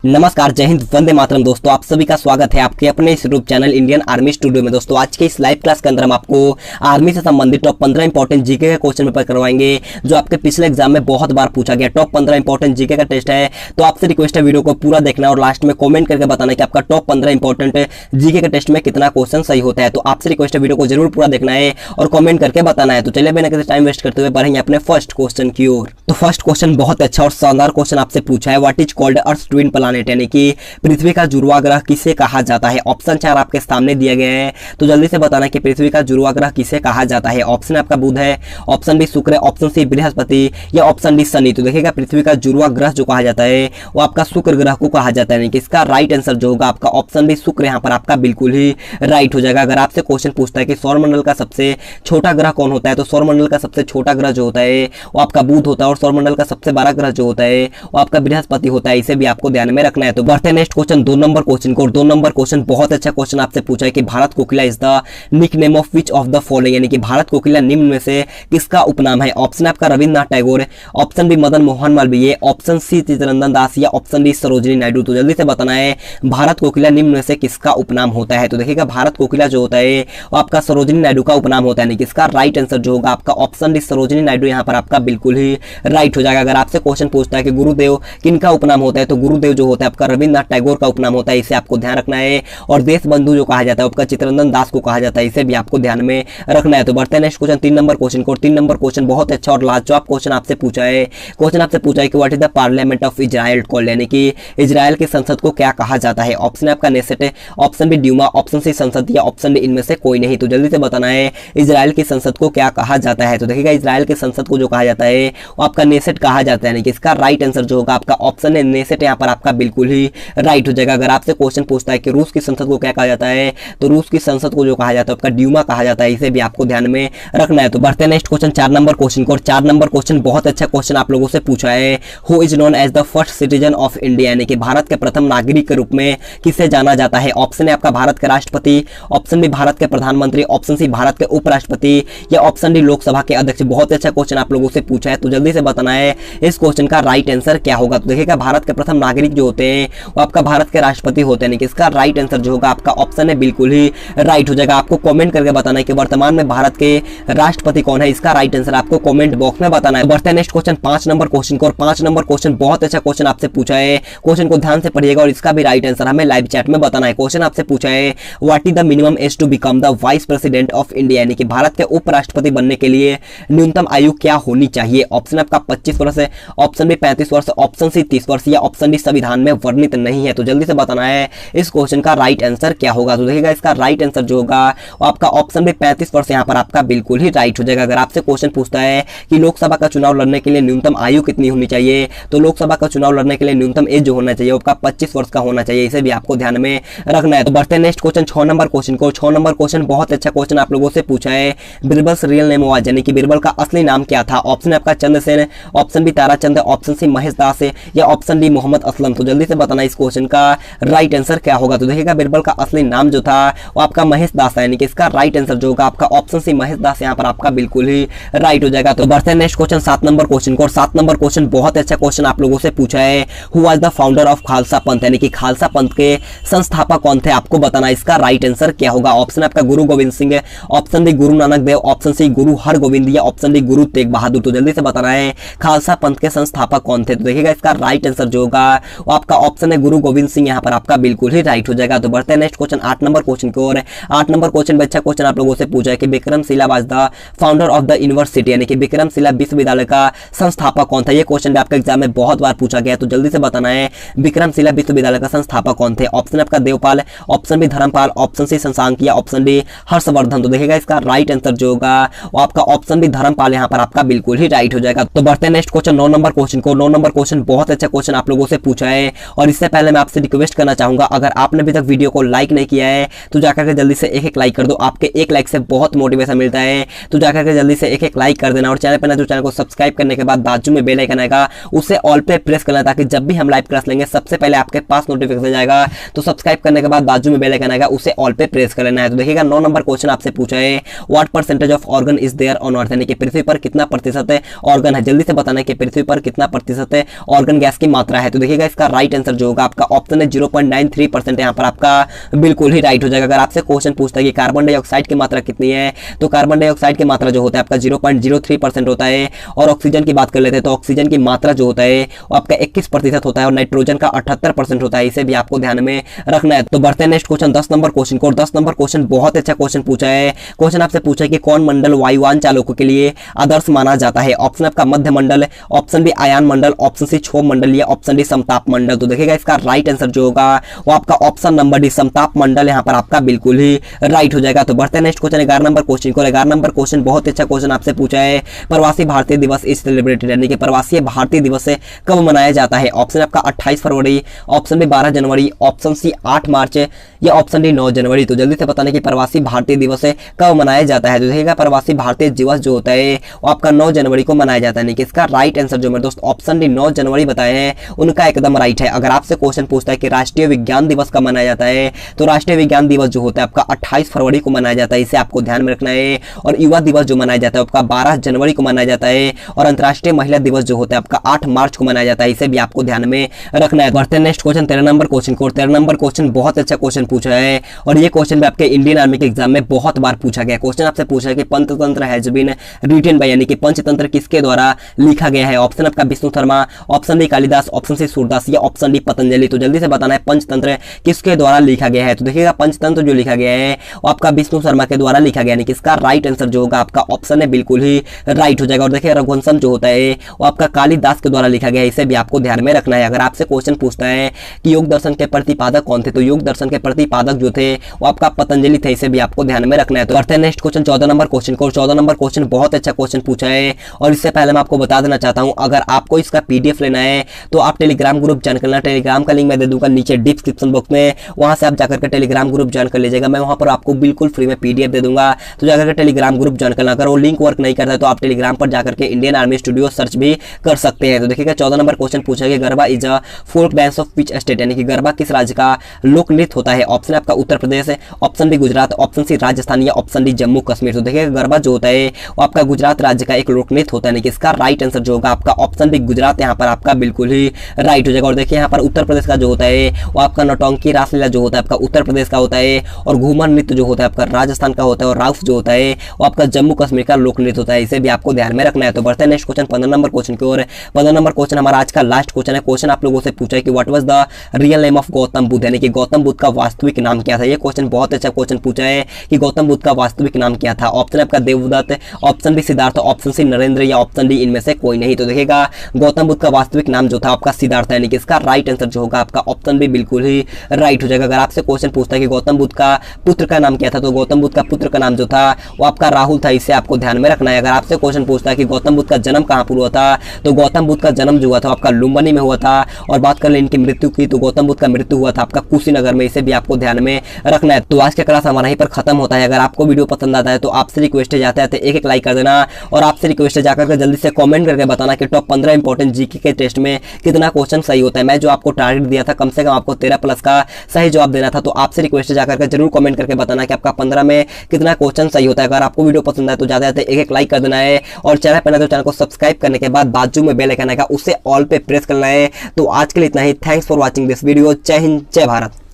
नमस्कार, जय हिंद, वंदे मातरम। दोस्तों आप सभी का स्वागत है आपके अपने इस YouTube channel Indian army studio में। दोस्तों आज के इस लाइव क्लास के अंदर हम आपको आर्मी से संबंधित टॉप 15 इंपॉर्टेंट जीके का क्वेश्चन पेपर करवाएंगे जो आपके पिछले एग्जाम में बहुत बार पूछा गया। टॉप 15 इंपॉर्टेंट जीके का टेस्ट है, तो आपसे रिक्वेस्ट है वीडियो को पूरा देखना और लास्ट में कॉमेंट करके बताना कि आपका टॉप 15 इंपॉर्टेंट जीके के टेस्ट में कितना क्वेश्चन सही होता है। तो आपसे रिक्वेस्ट है वीडियो को जरूर पूरा देखना है और कॉमेंट करके बताना है। तो चलिए बिना किसी टाइम वेस्ट करते हुए बढ़ेंगे अपने फर्स्ट क्वेश्चन की ओर। तो फर्स्ट क्वेश्चन बहुत अच्छा और शानदार क्वेश्चन आपसे पूछा है। What is called earth twin planet, यानी कि पृथ्वी का जुड़वा ग्रह किसे कहा जाता है। ऑप्शन 4 आपके सामने दिया गया है, तो जल्दी से बताना कि पृथ्वी का जुड़वा ग्रह किसे कहा जाता है। ऑप्शन आपका बुध है, ऑप्शन बी शुक्र है, ऑप्शन सी बृहस्पति या ऑप्शन डी शनि। तो देखिएगा पृथ्वी का जुड़वा ग्रह जो कहा जाता है वो आपका शुक्र ग्रह को कहा जाता है, यानी कि इसका राइट आंसर जो होगा आपका ऑप्शन बी शुक्र यहाँ पर आपका बिल्कुल ही राइट हो जाएगा। अगर आपसे क्वेश्चन पूछता है कि सौरमंडल का सबसे छोटा ग्रह कौन होता है, तो सौरमंडल का सबसे छोटा ग्रह जो होता है वो आपका बुध होता है और सौरमंडल का सबसे बड़ा ग्रह जो होता है वो आपका बृहस्पति होता है। इसे भी आपको ध्यान में रखना है। तो बढ़ते हैं नेक्स्ट क्वेश्चन, 2 नंबर क्वेश्चन को। 2 नंबर क्वेश्चन बहुत अच्छा क्वेश्चन आपसे पूछा है कि Bharat Kokila is the nickname of which of the following, यानी कि भारत कोकिला निम्न में से किसका उपनाम है। ऑप्शन आपका Rabindranath Tagore, option B Madan Mohan Malviya, option C Chittaranjan Das या ऑप्शन डी सरोजिनी नायडू। तो जल्दी से बताना है भारत कोकिला निम्न में से किसका उपनाम होता है। तो देखिएगा भारत कोकिला जो होता है वो आपका सरोजिनी नायडू का उपनाम होता है, यानी कि इसका राइट आंसर जो होगा आपका ऑप्शन डी सरोजिनी नायडू यहाँ पर आपका बिल्कुल ही राइट हो जाएगा। अगर आपसे क्वेश्चन पूछता है कि गुरुदेव किनका उपनाम होता है, तो गुरुदेव जो होता है आपका रविंद्रनाथ टैगोर का उपनाम होता है, इसे आपको ध्यान रखना है। और देश बंधु जो कहा जाता है आपका चित्तरंजन दास को कहा जाता है, इसे भी आपको ध्यान में रखना है। तो बढ़ते हैं नेक्स्ट क्वेश्चन, 3 नंबर क्वेश्चन को। 3 नंबर क्वेश्चन बहुत अच्छा और लाजवाब क्वेश्चन आपसे पूछा है। क्वेश्चन आपसे पूछा है कि what is the parliament of Israel called, यानी कि इजराइल की संसद को क्या कहा जाता है। ऑप्शन आपका नेसेट है, option B Duma, option C संसद या ऑप्शन डी इनमें से कोई नहीं। तो जल्दी से बताना है इजराइल की संसद को क्या कहा जाता है। तो देखिएगा इजराइल की संसद को जो कहा जाता है वो आपका नेसेट कहा जाता है, यानी कि इसका राइट आंसर जो होगा आपका ऑप्शन है नेसेट यहाँ पर आपका बिल्कुल ही राइट हो जाएगा। अगर आपसे क्वेश्चन पूछता है कि रूस की संसद को क्या कहा जाता है, तो रूस की संसद को जो कहा जाता है आपका ड्यूमा कहा जाता है, इसे भी आपको ध्यान में रखना है। तो बढ़ते हैं नेक्स्ट क्वेश्चन, 4 नंबर क्वेश्चन को। 4 नंबर क्वेश्चन बहुत अच्छा क्वेश्चन आप लोगों से पूछा है। Who is known as the first citizen of India, यानी कि भारत के प्रथम नागरिक के रूप में किसे जाना जाता है। ऑप्शन है आपका भारत के राष्ट्रपति, ऑप्शन बी भारत के प्रधानमंत्री, ऑप्शन सी भारत के उपराष्ट्रपति या ऑप्शन डी लोकसभा के अध्यक्ष। बहुत अच्छा क्वेश्चन आप लोगों से पूछा है, तो जल्दी से बताना है इस क्वेश्चन का राइट आंसर क्या होगा। तो देखिएगा भारत के प्रथम नागरिक जो होते हैं वो आपका भारत के राष्ट्रपति होते हैं, यानी कि इसका राइट आंसर जो होगा आपका ऑप्शन है बिल्कुल ही राइट हो जाएगा। आपको कमेंट करके बताना है कि वर्तमान में भारत के राष्ट्रपति कौन है, इसका राइट आंसर आपको कमेंट बॉक्स में बताना है। बढ़ते हैं नेक्स्ट क्वेश्चन, 5 नंबर क्वेश्चन को। और 5 नंबर क्वेश्चन बहुत अच्छा क्वेश्चन आपसे पूछा है। क्वेश्चन को ध्यान से पढ़िएगा और इसका भी राइट आंसर हमें लाइव चैट में बताना है। क्वेश्चन आपसे पूछा है what is the minimum age to become the vice president of India, यानी कि भारत के उपराष्ट्रपति बनने के लिए न्यूनतम आयु क्या होनी चाहिए। ऑप्शन आपका 25 वर्ष है, ऑप्शन बी 35 वर्ष, ऑप्शन सी 30 वर्ष या ऑप्शन डी संविधान में वर्णित नहीं है। तो जल्दी से बताना है इस क्वेश्चन का राइट आंसर क्या होगा। तो देखिएगा इसका राइट आंसर जो होगा आपका ऑप्शन बी 35 वर्ष यहाँ पर आपका बिल्कुल ही राइट हो जाएगा। अगर आपसे क्वेश्चन पूछता है कि लोकसभा का चुनाव लड़ने के लिए न्यूनतम आयु कितनी होनी चाहिए, तो लोकसभा का चुनाव लड़ने के लिए न्यूनतम एज जो होना चाहिए आपका 25 वर्ष का होना चाहिए, इसे भी आपको ध्यान में रखना है। तो बढ़ते हैं नेक्स्ट क्वेश्चन, 6 नंबर क्वेश्चन को। 6 नंबर क्वेश्चन बहुत अच्छा क्वेश्चन आप लोगों से पूछा है। बीरबल रियल नेम वाज, यानी कि बीरबल का असली नाम क्या था। ऑप्शन आपका Chandrasen, option B Tarachand, option C Mahesh Das या ऑप्शन डी मोहम्मद असलम। तो जल्दी से बताना इस क्वेश्चन का राइट आंसर क्या होगा। तो देखिएगा बीरबल का असली नाम जो था वो आपका महेश दास है, यानी कि इसका राइट आंसर जो होगा आपका ऑप्शन सी महेश दास यहाँ पर आपका बिल्कुल ही राइट हो जाएगा। तो बढ़ते हैं नेक्स्ट क्वेश्चन, 7 नंबर क्वेश्चन को। और 7 नंबर क्वेश्चन बहुत अच्छा क्वेश्चन आप लोगों से पूछा है। Who was the founder of Khalsa पंथ, यानी कि खालसा पंथ के संस्थापक कौन थे, आपको बताना इसका राइट आंसर क्या होगा। ऑप्शन आपका गुरु गोविंद सिंह है, option D Guru Nanak Dev, option C गुरु हरगोविंद या ऑप्शन डी गुरु तेग बहादुर। तो जल्दी से बताना है खालसा पंथ के संस्थापक कौन थे। तो देखिएगा इसका राइट आंसर जो होगा वो आपका ऑप्शन है गुरु गोविंद सिंह, यहाँ पर आपका बिल्कुल ही राइट हो जाएगा। तो बढ़ते हैं नेक्स्ट क्वेश्चन, 8 नंबर क्वेश्चन की ओर। 8 नंबर क्वेश्चन में अच्छा क्वेश्चन आप लोगों से पूछा है कि Vikramshila was the founder of the university, यानी कि विक्रमशिला विश्वविद्यालय का संस्थापक कौन था। ये क्वेश्चन भी आपके एग्जाम में बहुत बार पूछा गया है, तो जल्दी से बताना है विक्रमशिला विश्वविद्यालय का संस्थापक कौन थे। ऑप्शन आपका Devpal, option B Dharmpal, option C Shashank या ऑप्शन डी हर्षवर्धन। तो देखिएगा इसका राइट आंसर जो होगा वो आपका ऑप्शन बी धर्मपाल यहाँ पर आपका बिल्कुल ही राइट हो जाएगा। तो बढ़ते हैं नेक्स्ट क्वेश्चन, 9 नंबर क्वेश्चन को। 9 नंबर क्वेश्चन बहुत अच्छा क्वेश्चन आप लोगों से पूछा है। और इससे पहले मैं आपसे रिक्वेस्ट करना चाहूंगा, अगर आपने अभी तक वीडियो को लाइक नहीं किया है तो जाकर के जल्दी से एक लाइक कर दो। आपके एक लाइक से बहुत मोटिवेशन मिलता है, तो जाकर के जल्दी से एक लाइक कर देना। और चैनल पर ना जो चैनल को सब्सक्राइब करने के बाद बाजू में बेल आइकन आएगा, उसे ऑल पे प्रेस करना, ताकि जब भी हम लाइव क्लास लेंगे सबसे पहले आपके पास नोटिफिकेशन जाएगा। तो सब्सक्राइब करने के बाद बाजू में बेल आइकन आएगा, उसे ऑल पे प्रेस कर लेना है। तो देखिएगा 9 नंबर क्वेश्चन आपसे पूछा है what percentage of organ is there on earth, यानी कि पृथ्वी पर कितना प्रतिशत ऑर्गन है। जल्दी से बताना है कि पृथ्वी पर कितना प्रतिशत ऑर्गन गैस की मात्रा है। तो देखिएगा इसका राइट आंसर जो होगा आपका ऑप्शन है 0.93% यहाँ पर आपका बिल्कुल ही राइट हो जाएगा। अगर आपसे क्वेश्चन पूछता है कि कार्बन डाइऑक्साइड की मात्रा कितनी है, तो कार्बन डाइऑक्साइड की मात्रा जो होता है आपका 0.03% होता है। और ऑक्सीजन की बात कर लेते हैं तो ऑक्सीजन की मात्रा जो होता है वो आपका 21% होता है और नाइट्रोजन का 78% होता है। इसे भी आपको ध्यान में रखना है। तो बढ़ते हैं नेक्स्ट क्वेश्चन 10 नंबर क्वेश्चन को। 10 नंबर क्वेश्चन बहुत अच्छा क्वेश्चन पूछा है। क्वेश्चन आपसे पूछा है कि कौन मंडल वायुयान चालकों के लिए आदर्श माना जाता है। ऑप्शन आपका मध्य मंडल, ऑप्शन बी आयान मंडल, ऑप्शन सी क्षोभ मंडल या ऑप्शन डी समताप मंडल। तो देखिएगा इसका राइट आंसर जो होगा वो आपका ऑप्शन नंबर डी समताप मंडल यहाँ पर आपका बिल्कुल ही राइट हो जाएगा। तो बढ़ते हैं नेक्स्ट क्वेश्चन 11 नंबर क्वेश्चन को। 11 नंबर क्वेश्चन बहुत अच्छा क्वेश्चन आपसे पूछा है। प्रवासी भारतीय दिवस इज सेलिब्रेटेड, यानी कि प्रवासी भारतीय दिवस कब मनाया जाता है। ऑप्शन आपका 28 फरवरी, ऑप्शन बी 12 जनवरी, ऑप्शन सी 8 मार्च या ऑप्शन डी 9 जनवरी। तो जल्दी से बताने कि प्रवासी भारतीय दिवस कब मनाया जाता है। तो देखिएगा प्रवासी भारतीय दिवस जो होता है वो आपका 9 जनवरी को मनाया जाता है। इसका राइट आंसर जो मेरे दोस्त ऑप्शन डी 9 जनवरी बताए हैं उनका एकदम राइट है। अगर आपसे क्वेश्चन पूछता है कि राष्ट्रीय विज्ञान दिवस कब मनाया जाता है, तो राष्ट्रीय विज्ञान दिवस जो होता है आपका 28 फरवरी को मनाया जाता है। इसे आपको ध्यान में रखना है। और युवा दिवस जो मनाया जाता है आपका 12 जनवरी को मनाया जाता है। और अंतर्राष्ट्रीय महिला दिवस जो होता है आपका 8 मार्च को मनाया जाता है। इसे भी आपको ध्यान में रखना है। बढ़ते हैं नेक्स्ट क्वेश्चन 13 नंबर क्वेश्चन को। 13 नंबर क्वेश्चन बहुत अच्छा क्वेश्चन पूछा है और ये क्वेश्चन भी आपके इंडियन आर्मी के एग्जाम में बहुत बार पूछा गया। क्वेश्चन आपसे पूछा है कि Panchatantra has been written by, यानी कि पंचतंत्र किसके द्वारा लिखा गया है। ऑप्शन आपका Vishnu Sharma, option D Kalidas, option C Surdas या ऑप्शन डी पतंजलि। तो जल्दी से बताना है पंचतंत्र किसके द्वारा लिखा गया है। तो देखिएगा पंचतंत्र जो लिखा गया है वो आपका विष्णु शर्मा के द्वारा लिखा गया, यानी कि इसका राइट आंसर जो होगा आपका ऑप्शन है बिल्कुल ही राइट हो जाएगा। और देखिए रघुवंशम जो होता है वो आपका कालिदास के द्वारा लिखा गया है। इसे भी आपको ध्यान में रखना है। अगर आपसे क्वेश्चन पूछता है कि योग दर्शन के प्रतिपादक कौन थे, तो योग दर्शन के प्रतिपादक जो थे वो आपका पतंजलि थे। इसे भी आपको ध्यान में रखना है। तो बढ़ते हैं नेक्स्ट क्वेश्चन 14 नंबर क्वेश्चन को। 14 नंबर क्वेश्चन बहुत अच्छा क्वेश्चन पूछा है और इससे पहले मैं आपको बता देना चाहता हूं, अगर आपको इसका पीडीएफ लेना है तो आप टेलीग्राम ग्रुप ज्वाइन करना। टेलीग्राम का लिंक मैं दे दूंगा नीचे डिस्क्रिप्शन बॉक्स में, वहां से आप जाकर के टेलीग्राम ग्रुप ज्वाइन कर लीजिएगा। मैं वहां पर आपको बिल्कुल फ्री में पीडीएफ दे दूंगा, तो जाकर के टेलीग्राम ग्रुप ज्वाइन करना। अगर वो लिंक वर्क नहीं करता है तो आप टेलीग्राम पर जाकर के इंडियन आर्मी स्टूडियो सर्च भी कर सकते हैं। तो देखिएगा 14 नंबर क्वेश्चन पूछा गया garba is a folk dance of which state, यानी कि गरबा किस राज्य का लोक नृत्य होता है। ऑप्शन आपका Uttar Pradesh, option B Gujarat, option C Rajasthan या ऑप्शन डी जम्मू कश्मीर। तो देखिए गरबा जो होता है वो आपका गुजरात राज्य का एक लोक नृत्य होता है। इसका राइट आंसर जो होगा आपका ऑप्शन बी गुजरात यहाँ पर आपका बिल्कुल ही राइट हो जाएगा। और देखिए यहाँ पर उत्तर प्रदेश का जो होता है वो आपका नौटंकी रासलीला जो होता है आपका उत्तर प्रदेश का होता है। और घूमर नृत्य जो होता है आपका राजस्थान का होता है। और राउफ जो होता है वो आपका जम्मू कश्मीर का लोक नृत्य होता है। इसे भी आपको ध्यान में रखना है। तो बढ़ते हैं नेक्स्ट क्वेश्चन 15 नंबर क्वेश्चन की ओर। 15 नंबर क्वेश्चन हमारा आज का लास्ट क्वेश्चन है। क्वेश्चन आप लोगों से पूछा है कि what was the real name of Gautam Buddha, यानी कि गौतम बुद्ध का वास्तविक नाम क्या था। ये क्वेश्चन बहुत अच्छा क्वेश्चन पूछा है कि गौतम बुद्ध का वास्तविक नाम क्या था। ऑप्शन आपका Devdutt, option B Siddhartha, option C Narendra या ऑप्शन डी इनमें से कोई नहीं। तो देखिएगा गौतम बुद्ध का वास्तविक नाम जो था आपका सिद्धार्थ, यानी कि इसका राइट आंसर जो होगा आपका ऑप्शन बी बिल्कुल ही राइट हो जाएगा। अगर आपसे क्वेश्चन पूछता है कि गौतम बुद्ध का पुत्र का नाम क्या था, तो गौतम बुद्ध का पुत्र का नाम जो था वो आपका राहुल था। इसे आपको ध्यान में रखना है। अगर आपसे क्वेश्चन पूछता है कि गौतम बुद्ध का जन्म कहाँ पर हुआ था, तो गौतम बुद्ध का जन्म जो हुआ था आपका लुम्बिनी में हुआ था। और बात कर ले इनकी मृत्यु की, तो गौतम बुद्ध का मृत्यु हुआ था आपका कुशीनगर में। इसे भी आपको ध्यान में रखना है। तो आज का क्लास हमारा यहीं पर खत्म होता है। अगर आपको वीडियो पसंद आता है तो आपसे रिक्वेस्ट है जाते हैं एक लाइक कर देना। और आपसे रिक्वेस्ट है जाकर के जल्दी से कमेंट करके बताना कि टॉप 15 इंपॉर्टेंट जीके के टेस्ट में कितना क्वेश्चन सही होता है। मैं जो आपको टारगेट दिया था कम से कम आपको 13 प्लस का सही जवाब देना था। तो आपसे रिक्वेस्ट है जाकर के जरूर कमेंट करके बताना कि आपका 15 में कितना क्वेश्चन सही होता है। अगर आपको वीडियो पसंद आए तो जाते एक लाइक कर देना है। और चैनल पर तो चैनल को सब्सक्राइब करने के बाद बाजू में बेल आइकन आएगा उसे ऑल पे प्रेस करना है। तो आज के लिए इतना ही। Thanks for watching this video. जय हिंद, जय भारत।